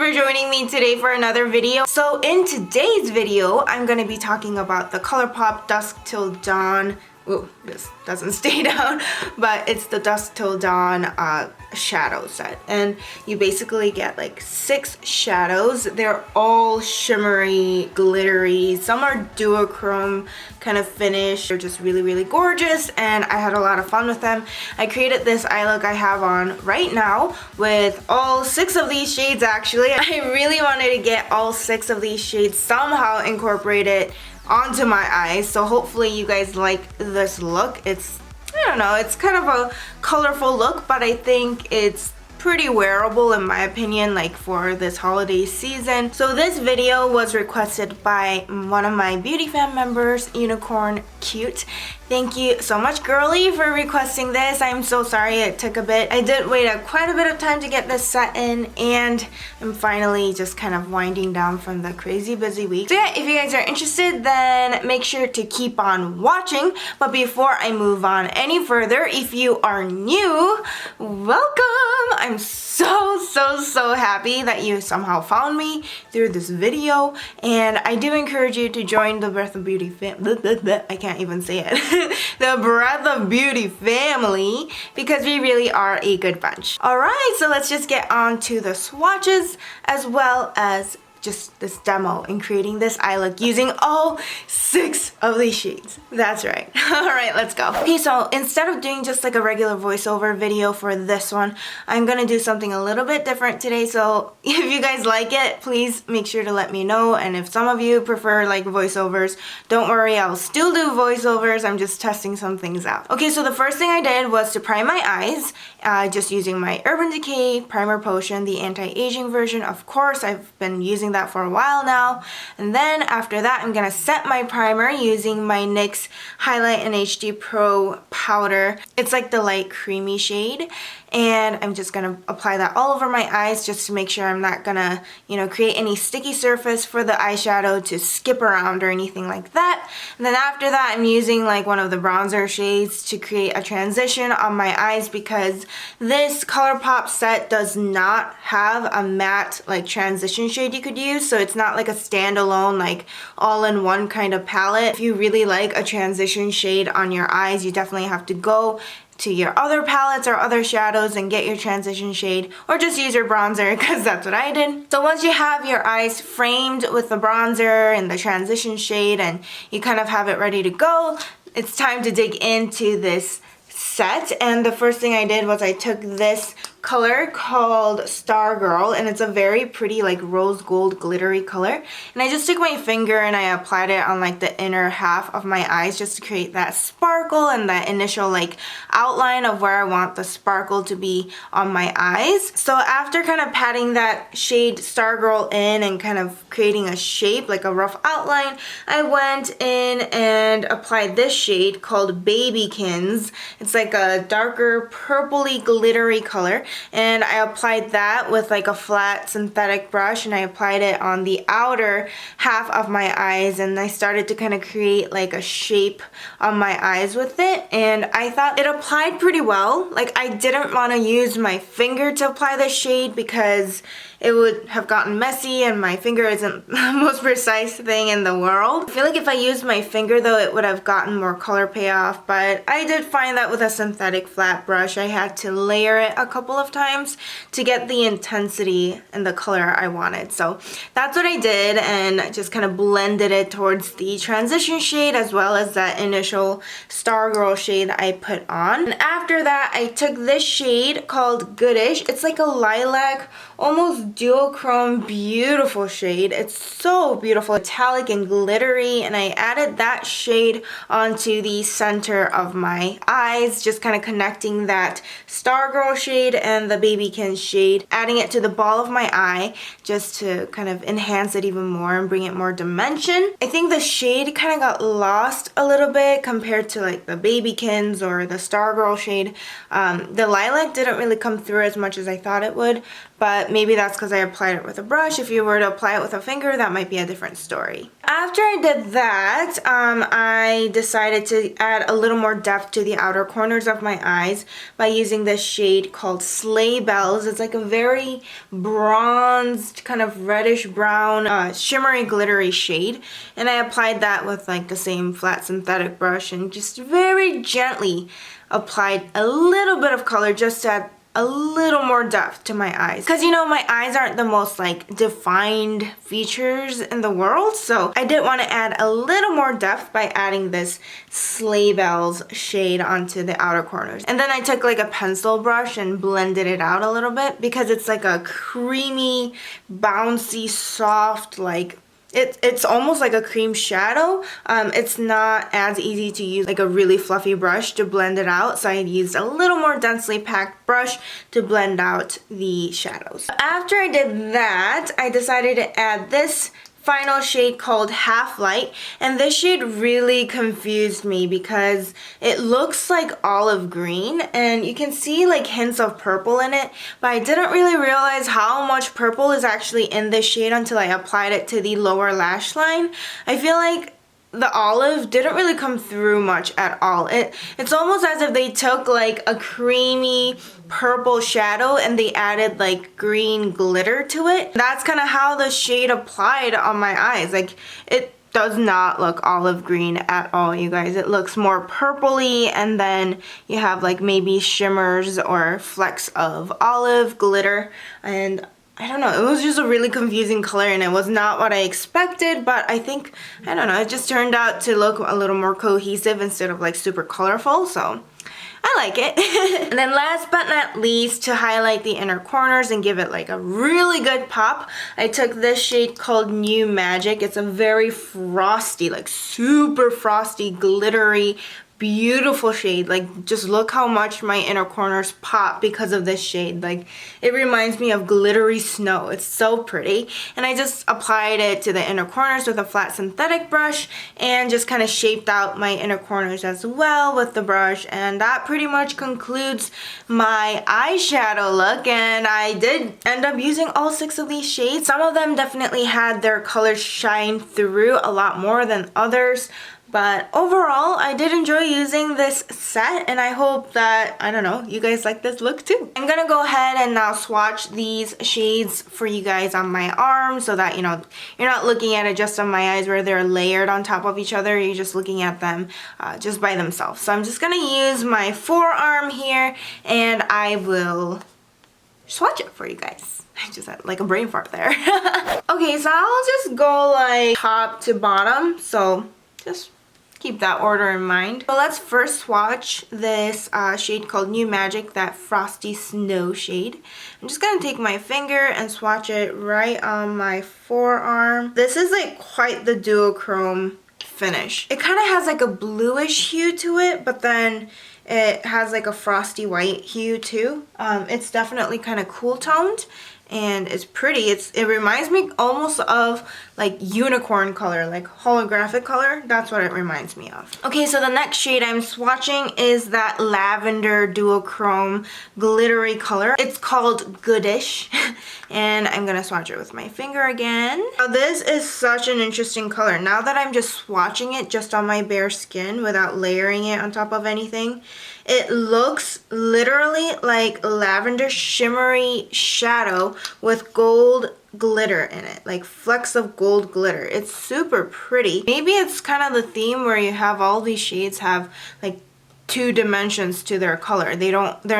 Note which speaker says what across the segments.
Speaker 1: for joining me today for another video. So in today's video, I'm going to be talking about the Colourpop Dusk Till Dawn. Ooh, this doesn't stay down, but it's the Dusk Till Dawn shadow set. And you basically get like 6 shadows. They're all shimmery, glittery. Some are duochrome kind of finish. They're just really, really gorgeous, and I had a lot of fun with them. I created this eye look I have on right now with all 6 of these shades actually. I really wanted to get all 6 of these shades somehow incorporated onto my eyes, so hopefully you guys like this look. It's, I don't know, it's kind of a colorful look, but I think it's pretty wearable in my opinion, like for this holiday season. So this video was requested by one of my beauty fan members, Unicorn Cute. Thank you so much, girlie, for requesting this. I'm so sorry it took a bit. I did wait quite a bit of time to get this set in, and I'm finally just kind of winding down from the crazy busy week. So yeah, if you guys are interested, then make sure to keep on watching. But before I move on any further, if you are new, welcome! I'm so happy that you somehow found me through this video, and I do encourage you to join the Breath of Beauty I can't even say it. The Breath of Beauty family, because we really are a good bunch. Alright, so let's just get on to the swatches as well as just this demo in creating this eye look using all 6 of these shades. That's right. Alright, let's go. Okay, so instead of doing just like a regular voiceover video for this one, I'm gonna do something a little bit different today. So if you guys like it, please make sure to let me know. And if some of you prefer like voiceovers, don't worry, I'll still do voiceovers. I'm just testing some things out. Okay, so the first thing I did was to prime my eyes, just using my Urban Decay Primer Potion, the anti-aging version. Of course, I've been using that for a while now. And then after that, I'm gonna set my primer using my NYX Highlight and HD Pro powder. It's like the light creamy shade, and I'm just gonna apply that all over my eyes just to make sure I'm not gonna, you know, create any sticky surface for the eyeshadow to skip around or anything like that. And then after that, I'm using like one of the bronzer shades to create a transition on my eyes, because this Colourpop set does not have a matte like transition shade you could use, so it's not like a standalone like all-in-one kind of palette. If you really like a transition shade on your eyes, you definitely have to go to your other palettes or other shadows and get your transition shade, or just use your bronzer, because that's what I did. So once you have your eyes framed with the bronzer and the transition shade and you kind of have it ready to go, it's time to dig into this set. And the first thing I did was I took this color called Stargirl, and it's a very pretty like rose gold glittery color, and I just took my finger and I applied it on like the inner half of my eyes just to create that sparkle and that initial like outline of where I want the sparkle to be on my eyes. So after kind of patting that shade Stargirl in and kind of creating a shape, like a rough outline, I went in and applied this shade called Babykins. It's like a darker purpley glittery color, and I applied that with like a flat synthetic brush, and I applied it on the outer half of my eyes, and I started to kind of create like a shape on my eyes with it, and I thought it applied pretty well. Like, I didn't want to use my finger to apply the shade because it would have gotten messy, and my finger isn't the most precise thing in the world. I feel like if I used my finger though, it would have gotten more color payoff, but I did find that with a synthetic flat brush, I had to layer it a couple of times to get the intensity and the color I wanted. So that's what I did, and just kind of blended it towards the transition shade as well as that initial Stargirl shade I put on. And after that, I took this shade called Goodish. It's like a lilac, almost duochrome, beautiful shade. It's so beautiful, metallic and glittery, and I added that shade onto the center of my eyes, just kind of connecting that Stargirl shade and the Babykins shade, adding it to the ball of my eye just to kind of enhance it even more and bring it more dimension. I think the shade kind of got lost a little bit compared to like the Babykins or the Stargirl shade. The lilac didn't really come through as much as I thought it would, but maybe that's because I applied it with a brush. If you were to apply it with a finger, that might be a different story. After I did that, I decided to add a little more depth to the outer corners of my eyes by using this shade called Sleigh Bells. It's like a very bronzed, kind of reddish brown, shimmery glittery shade, and I applied that with like the same flat synthetic brush and just very gently applied a little bit of color just to add a little more depth to my eyes, because you know my eyes aren't the most like defined features in the world, so I did want to add a little more depth by adding this Sleigh Bells shade onto the outer corners. And then I took like a pencil brush and blended it out a little bit because it's like a creamy, bouncy, soft, like it's almost like a cream shadow. It's not as easy to use like a really fluffy brush to blend it out, so I used a little more densely packed brush to blend out the shadows. After I did that, I decided to add this final shade called Half Light, and this shade really confused me because it looks like olive green and you can see like hints of purple in it, but I didn't really realize how much purple is actually in this shade until I applied it to the lower lash line. I feel like the olive didn't really come through much at all. It's almost as if they took like a creamy purple shadow and they added like green glitter to it. That's kind of how the shade applied on my eyes. Like, it does not look olive green at all, you guys. It looks more purpley, and then you have like maybe shimmers or flecks of olive glitter, and I don't know, it was just a really confusing color and it was not what I expected, but I think, I don't know, it just turned out to look a little more cohesive instead of like super colorful, so I like it. And then last but not least, to highlight the inner corners and give it like a really good pop, I took this shade called New Magic. It's a very frosty, like super frosty, glittery, beautiful shade. Like, just look how much my inner corners pop because of this shade. Like, it reminds me of glittery snow. It's so pretty. And I just applied it to the inner corners with a flat synthetic brush and just kind of shaped out my inner corners as well with the brush. And that pretty much concludes my eyeshadow look, and I did end up using all 6 of these shades. Some of them definitely had their colors shine through a lot more than others. But overall, I did enjoy using this set, and I hope that, I don't know, you guys like this look too. I'm gonna go ahead and now swatch these shades for you guys on my arm so that, you know, you're not looking at it just on my eyes where they're layered on top of each other. You're just looking at them just by themselves. So I'm just gonna use my forearm here, and I will swatch it for you guys. I just had like a brain fart there. Okay, so I'll just go like top to bottom, so just keep that order in mind. So let's first swatch this shade called New Magic, that frosty snow shade. I'm just gonna take my finger and swatch it right on my forearm. This is like quite the duochrome finish. It kind of has like a bluish hue to it, but then it has like a frosty white hue too. It's definitely kind of cool toned, and it's pretty. It reminds me almost of like unicorn color, like holographic color. That's what it reminds me of. Okay, so the next shade I'm swatching is that lavender duochrome glittery color. It's called Goodish, and I'm gonna swatch it with my finger again. Now this is such an interesting color. Now that I'm just swatching it just on my bare skin without layering it on top of anything, it looks literally like lavender shimmery shadow with gold glitter in it, like flecks of gold glitter. It's super pretty. Maybe it's kind of the theme where you have all these shades have like 2 dimensions to their color. They're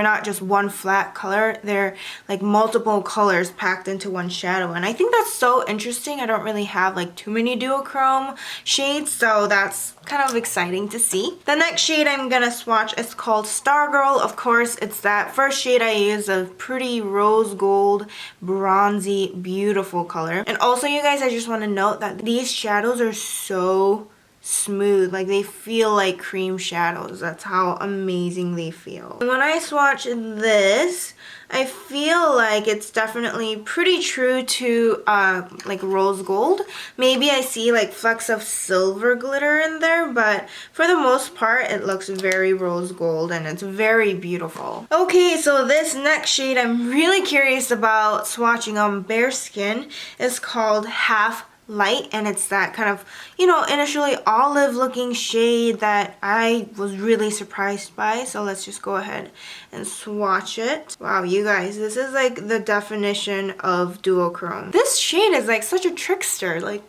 Speaker 1: not just one flat color. They're like multiple colors packed into one shadow, and I think that's so interesting. I don't really have like too many duochrome shades, so that's kind of exciting to see. The next shade I'm gonna swatch is called Stargirl. Of course, it's that first shade I used, a pretty rose gold, bronzy, beautiful color. And also, you guys, I just want to note that these shadows are so smooth. Like they feel like cream shadows. That's how amazing they feel. When I swatch this, I feel like it's definitely pretty true to like rose gold. Maybe I see like flecks of silver glitter in there, but for the most part it looks very rose gold and it's very beautiful. Okay, so this next shade I'm really curious about swatching on bare skin is called Half Light, and it's that kind of, you know, initially olive looking shade that I was really surprised by. So let's just go ahead and swatch it. Wow, you guys, this is like the definition of duochrome. This shade is like such a trickster. Like,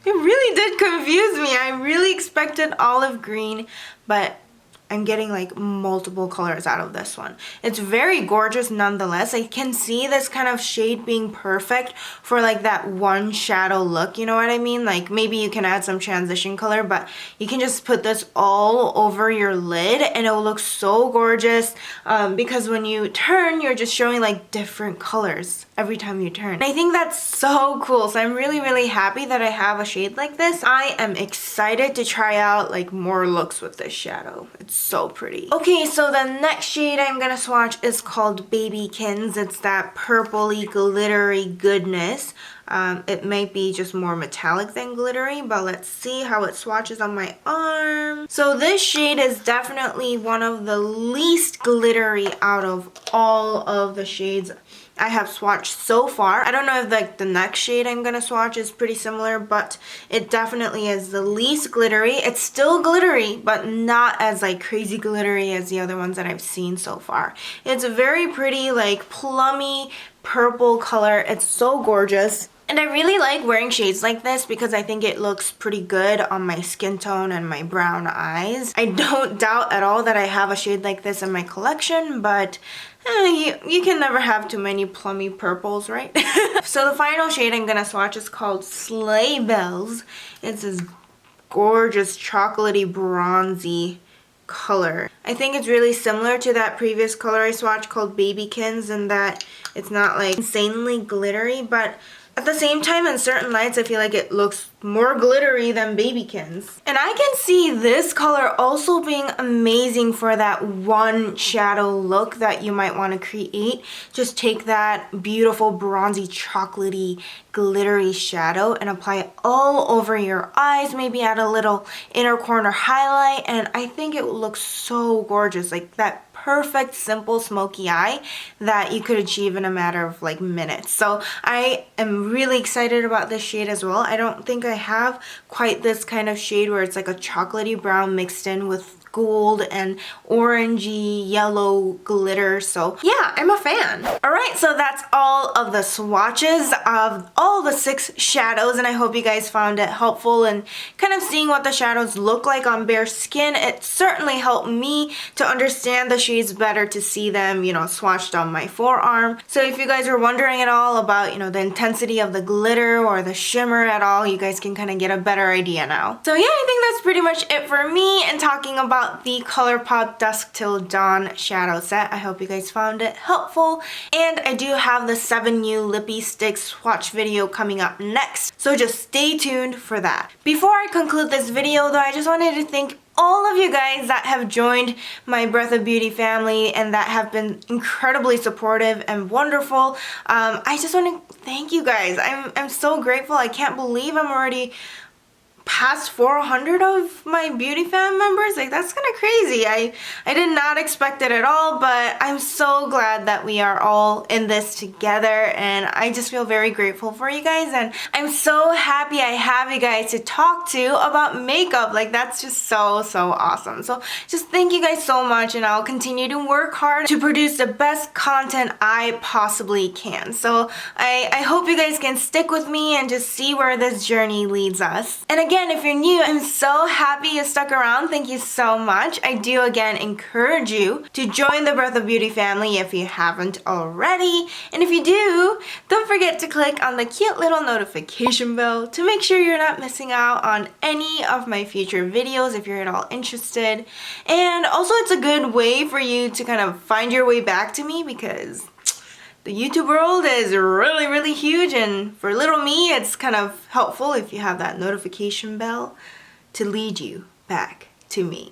Speaker 1: it really did confuse me. I really expected olive green, but I'm getting like multiple colors out of this one. It's very gorgeous nonetheless. I can see this kind of shade being perfect for like that one shadow look, you know what I mean? Like maybe you can add some transition color, but you can just put this all over your lid and it will look so gorgeous because when you turn, you're just showing like different colors every time you turn. And I think that's so cool. So I'm really, really happy that I have a shade like this. I am excited to try out like more looks with this shadow. It's so pretty. Okay, so the next shade I'm gonna swatch is called Babykins. It's that purpley glittery goodness. It might be just more metallic than glittery, but let's see how it swatches on my arm. So this shade is definitely one of the least glittery out of all of the shades I have swatched so far. I don't know if like the next shade I'm gonna swatch is pretty similar, but it definitely is the least glittery. It's still glittery, but not as like crazy glittery as the other ones that I've seen so far. It's a very pretty like plummy purple color. It's so gorgeous. And I really like wearing shades like this because I think it looks pretty good on my skin tone and my brown eyes. I don't doubt at all that I have a shade like this in my collection, but you can never have too many plummy purples, right? So the final shade I'm gonna swatch is called Sleigh Bells. It's this gorgeous chocolatey bronzy color. I think it's really similar to that previous color I swatched called Babykins in that it's not like insanely glittery, but at the same time, in certain lights, I feel like it looks more glittery than Babykins. And I can see this color also being amazing for that one shadow look that you might want to create. Just take that beautiful bronzy chocolatey glittery shadow and apply it all over your eyes, maybe add a little inner corner highlight, and I think it will look so gorgeous. Like that perfect simple smoky eye that you could achieve in a matter of like minutes. So I am really excited about this shade as well. I don't think I have quite this kind of shade where it's like a chocolatey brown mixed in with gold and orangey yellow glitter. So yeah, I'm a fan. All right, so that's all of the swatches of all the 6 shadows, and I hope you guys found it helpful and kind of seeing what the shadows look like on bare skin. It certainly helped me to understand the shades better, to see them, you know, swatched on my forearm. So if you guys are wondering at all about, you know, the intensity of the glitter or the shimmer at all, you guys can kind of get a better idea now. So yeah, I think that's pretty much it for me and talking about the Colourpop Dusk Till Dawn shadow set. I hope you guys found it helpful, and I do have the 7 new lippy stick swatch video coming up next, so just stay tuned for that. Before I conclude this video though, I just wanted to thank all of you guys that have joined my Breath of Beauty family and that have been incredibly supportive and wonderful. I just want to thank you guys. I'm so grateful. I can't believe I'm already past 400 of my beauty fam members. Like, that's kind of crazy. I did not expect it at all, but I'm so glad that we are all in this together, and I just feel very grateful for you guys, and I'm so happy I have you guys to talk to about makeup. Like, that's just so awesome. So just thank you guys so much, and I'll continue to work hard to produce the best content I possibly can. So I hope you guys can stick with me and just see where this journey leads us. And again, if you're new, I'm so happy you stuck around. Thank you so much. I do again encourage you to join the Breath of Beauty family if you haven't already. And if you do, don't forget to click on the cute little notification bell to make sure you're not missing out on any of my future videos if you're at all interested. And also, it's a good way for you to kind of find your way back to me, because the YouTube world is really huge, and for little me, it's kind of helpful if you have that notification bell to lead you back to me.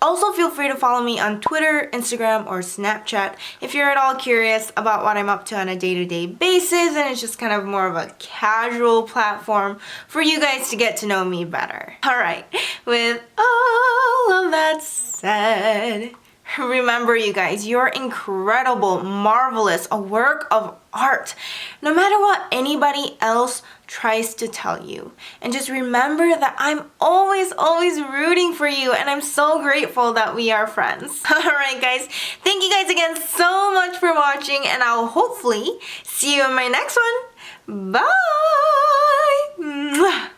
Speaker 1: Also, feel free to follow me on Twitter, Instagram, or Snapchat if you're at all curious about what I'm up to on a day-to-day basis, and it's just kind of more of a casual platform for you guys to get to know me better. Alright, with all of that said, remember you guys, you're incredible, marvelous, a work of art, no matter what anybody else tries to tell you. And just remember that I'm always rooting for you, and I'm so grateful that we are friends. Alright guys, thank you guys again so much for watching, and I'll hopefully see you in my next one. Bye!